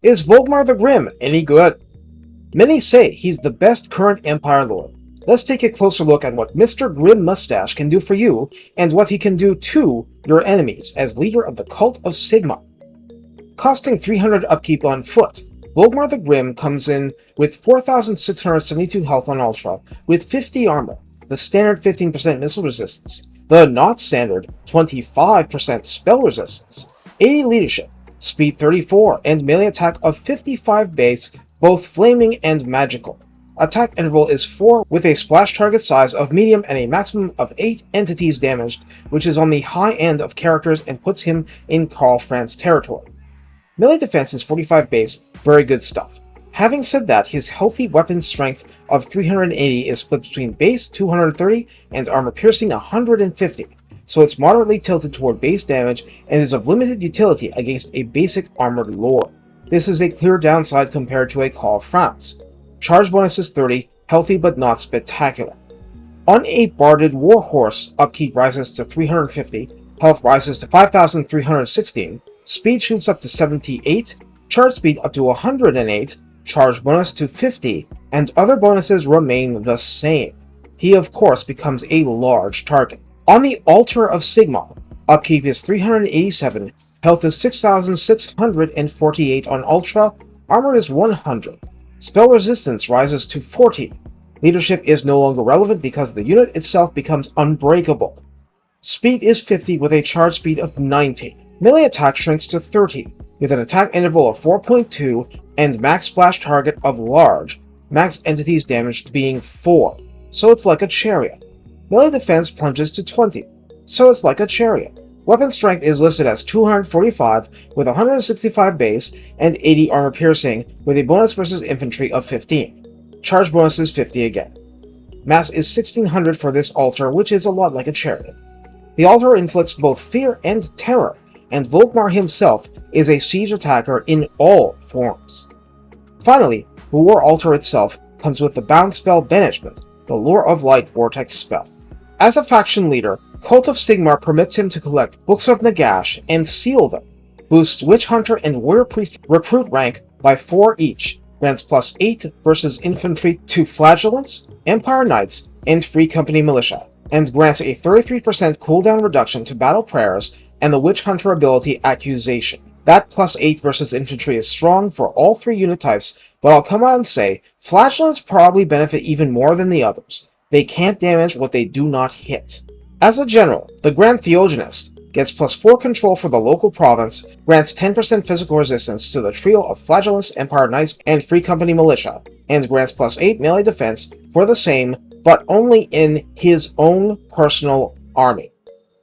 Is Volkmar the Grim any good? Many say he's the best current Empire Lord. Let's take a closer look at what Mr. Grim Mustache can do for you, and what he can do to your enemies as leader of the Cult of Sigmar. Costing 300 upkeep on foot, Volkmar the Grim comes in with 4,672 health on Ultra, with 50 armor, the standard 15% missile resistance, the not standard 25% spell resistance, 80 leadership, speed 34, and melee attack of 55 base, both flaming and magical. Attack interval is 4 with a splash target size of medium and a maximum of 8 entities damaged, which is on the high end of characters and puts him in Karl Franz territory. Melee defense is 45 base, very good stuff. Having said that, his healthy weapon strength of 380 is split between base 230 and armor piercing 150, so it's moderately tilted toward base damage and is of limited utility against a basic armored lord. This is a clear downside compared to a Karl Franz. Charge bonus is 30, healthy but not spectacular. On a Barded Warhorse, upkeep rises to 350, health rises to 5,316, speed shoots up to 78, charge speed up to 108, charge bonus to 50, and other bonuses remain the same. He of course becomes a large target. On the Altar of Sigmar, upkeep is 387, health is 6,648 on Ultra, armor is 100. Spell resistance rises to 40. Leadership is no longer relevant because the unit itself becomes unbreakable. Speed is 50 with a charge speed of 90. Melee attack shrinks to 30, with an attack interval of 4.2 and max splash target of large, max entities damaged being 4, so it's like a chariot. Melee defense plunges to 20, so it's like a chariot. Weapon strength is listed as 245 with 165 base and 80 armor piercing with a bonus versus infantry of 15. Charge bonus is 50 again. Mass is 1600 for this altar, which is a lot like a chariot. The altar inflicts both fear and terror, and Volkmar himself is a siege attacker in all forms. Finally, the War Altar itself comes with the bound spell Banishment, the Lure of Light Vortex spell. As a faction leader, Cult of Sigmar permits him to collect Books of Nagash and seal them, boosts Witch Hunter and Warrior Priest recruit rank by 4 each, grants plus 8 versus infantry to Flagellants, Empire Knights, and Free Company Militia, and grants a 33% cooldown reduction to battle prayers and the Witch Hunter ability Accusation. That plus 8 versus infantry is strong for all 3 unit types, but I'll come out and say, Flagellants probably benefit even more than the others. They can't damage what they do not hit. As a general, the Grand Theogenist gets plus 4 control for the local province, grants 10% physical resistance to the trio of Flagellants, Empire Knights, and Free Company Militia, and grants plus 8 melee defense for the same, but only in his own personal army.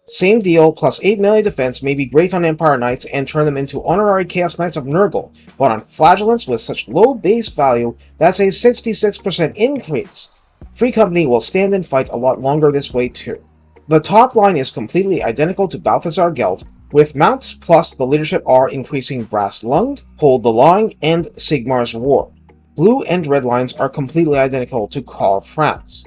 Same deal, plus 8 melee defense may be great on Empire Knights and turn them into honorary Chaos Knights of Nurgle, but on Flagellants with such low base value, that's a 66% increase. Free Company will stand and fight a lot longer this way too. The top line is completely identical to Balthazar Gelt, with mounts plus the leadership are increasing Brass Lunged, Hold the Line, and Sigmar's War. Blue and red lines are completely identical to Karl Franz.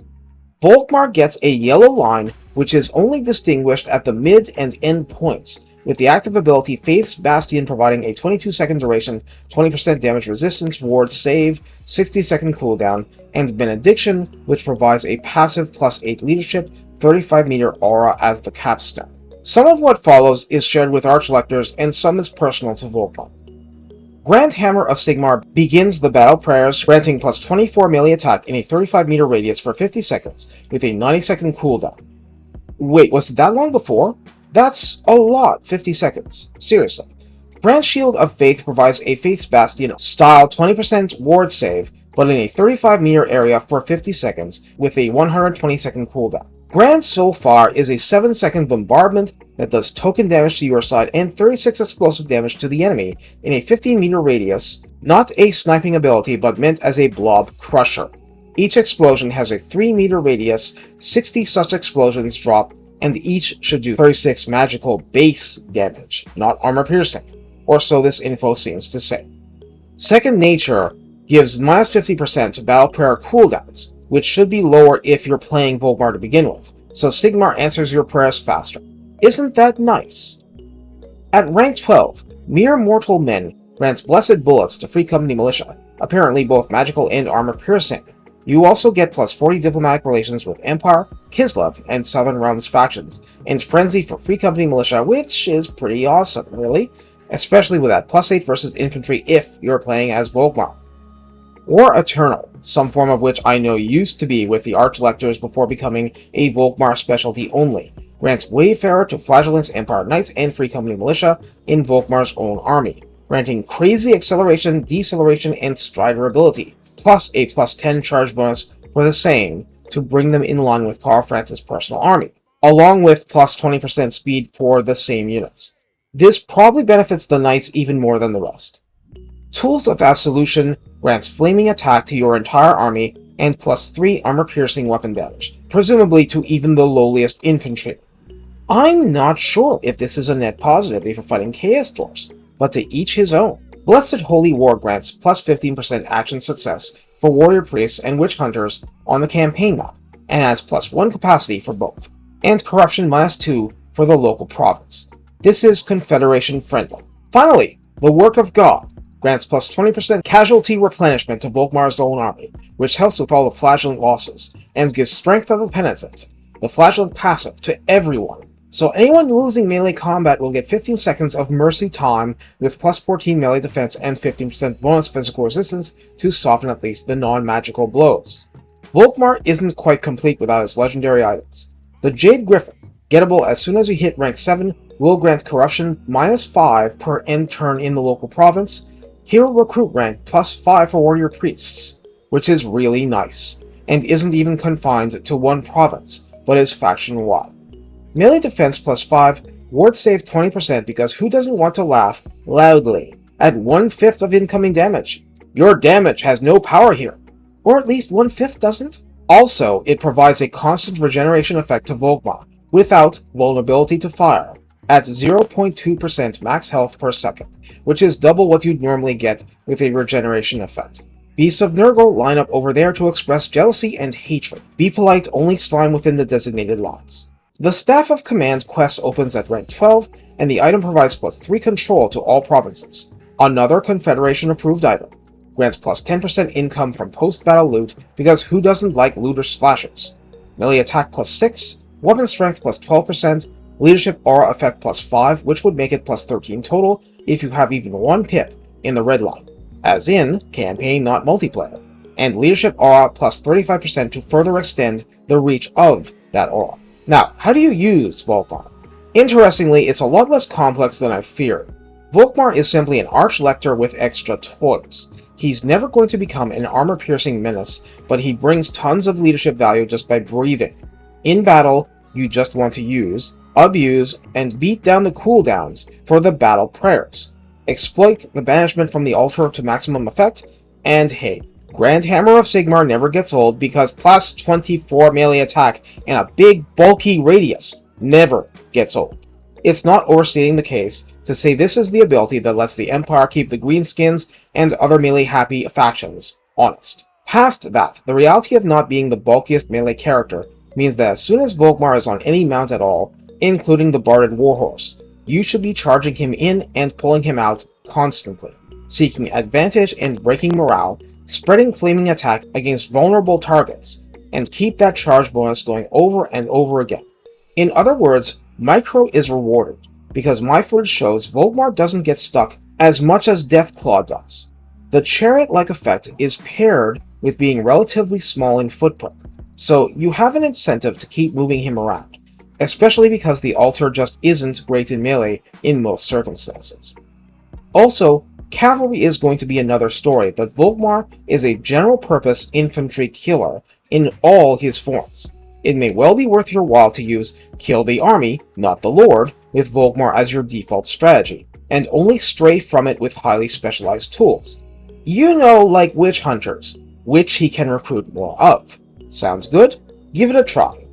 Volkmar gets a yellow line, which is only distinguished at the mid and end points, with the active ability Faith's Bastion providing a 22-second duration, 20% damage resistance ward save, 60-second cooldown, and Benediction, which provides a passive plus 8 leadership, 35-meter aura as the capstone. Some of what follows is shared with Archlectors, and some is personal to Volkmar. Grand Hammer of Sigmar begins the battle prayers, granting plus 24 melee attack in a 35-meter radius for 50 seconds, with a 90-second cooldown. Wait, was it that long before? That's a lot, 50 seconds. Seriously. Grand Shield of Faith provides a Faith's Bastion style 20% ward save, but in a 35-meter area for 50 seconds, with a 120-second cooldown. Grand Soul Fire is a 7-second bombardment that does token damage to your side and 36 explosive damage to the enemy in a 15-meter radius, not a sniping ability but meant as a blob crusher. Each explosion has a 3-meter radius, 60 such explosions drop, and each should do 36 magical base damage, not armor piercing, or so this info seems to say. Second Nature gives minus 50% to battle prayer cooldowns, which should be lower if you're playing Volkmar to begin with, so Sigmar answers your prayers faster. Isn't that nice? At rank 12, Mere Mortal Men grants Blessed Bullets to Free Company Militia, apparently both magical and armor-piercing. You also get plus 40 diplomatic relations with Empire, Kislev, and Southern Realms factions, and Frenzy for Free Company Militia, which is pretty awesome, really, especially with that plus 8 versus infantry if you're playing as Volkmar. War Eternal, some form of which I know used to be with the Archlectors before becoming a Volkmar specialty only, grants Wayfarer to Flagellants, Empire Knights, and Free Company Militia in Volkmar's own army, granting crazy acceleration, deceleration, and strider ability, plus a plus 10 charge bonus for the same to bring them in line with Karl Franz's personal army, along with plus 20% speed for the same units. This probably benefits the Knights even more than the rest. Tools of Absolution grants Flaming Attack to your entire army and plus 3 armor-piercing weapon damage, presumably to even the lowliest infantry. I'm not sure if this is a net positive if you're fighting Chaos Dwarfs, but to each his own. Blessed Holy War grants plus 15% action success for Warrior Priests and Witch Hunters on the campaign map, and adds plus 1 capacity for both, and Corruption minus 2 for the local province. This is Confederation friendly. Finally, the Work of God grants plus 20% casualty replenishment to Volkmar's own army, which helps with all the Flagellant losses, and gives Strength of the Penitent, the Flagellant passive, to everyone. So anyone losing melee combat will get 15 seconds of mercy time with plus 14 melee defense and 15% bonus physical resistance to soften at least the non-magical blows. Volkmar isn't quite complete without his legendary items. The Jade Griffin, gettable as soon as you hit rank 7, will grant Corruption minus 5 per end turn in the local province, Hero Recruit rank plus 5 for Warrior Priests, which is really nice, and isn't even confined to one province, but is faction-wide. Melee defense plus 5, ward save 20% because who doesn't want to laugh loudly at 1/5 of incoming damage? Your damage has no power here, or at least 1/5 doesn't. Also, it provides a constant regeneration effect to Volkmar, without vulnerability to fire, at 0.2% max health per second, which is double what you'd normally get with a regeneration effect. Beasts of Nurgle line up over there to express jealousy and hatred. Be polite, only slime within the designated lines. The Staff of Command quest opens at rank 12, and the item provides plus 3 control to all provinces. Another Confederation-approved item. Grants plus 10% income from post-battle loot, because who doesn't like looter slashes? Melee attack plus 6, weapon strength plus 12%, leadership aura effect plus 5, which would make it plus 13 total if you have even 1 pip in the red line, as in campaign not multiplayer, and leadership aura plus 35% to further extend the reach of that aura. Now, how do you use Volkmar? Interestingly, it's a lot less complex than I feared. Volkmar is simply an Archlector with extra toys. He's never going to become an armor-piercing menace, but he brings tons of leadership value just by breathing. In battle, you just want to use, abuse, and beat down the cooldowns for the battle prayers. Exploit the banishment from the altar to maximum effect, and hey, Grand Hammer of Sigmar never gets old because plus 24 melee attack and a big bulky radius never gets old. It's not overstating the case to say this is the ability that lets the Empire keep the Greenskins and other melee-happy factions honest. Past that, the reality of not being the bulkiest melee character means that as soon as Volkmar is on any mount at all, including the Barded Warhorse, you should be charging him in and pulling him out constantly, seeking advantage and breaking morale, spreading flaming attack against vulnerable targets, and keep that charge bonus going over and over again. In other words, Micro is rewarded, because my footage shows Volkmar doesn't get stuck as much as Deathclaw does. The chariot-like effect is paired with being relatively small in footprint, so you have an incentive to keep moving him around, especially because the altar just isn't great in melee in most circumstances. Also, cavalry is going to be another story, but Volkmar is a general-purpose infantry killer in all his forms. It may well be worth your while to use Kill the Army, not the Lord, with Volkmar as your default strategy, and only stray from it with highly specialized tools. You know, like Witch Hunters, which he can recruit more of. Sounds good? Give it a try.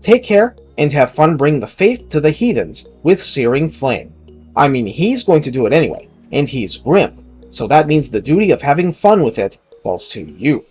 Take care, and have fun bringing the faith to the heathens with Searing Flame. I mean, he's going to do it anyway, and he's grim, so that means the duty of having fun with it falls to you.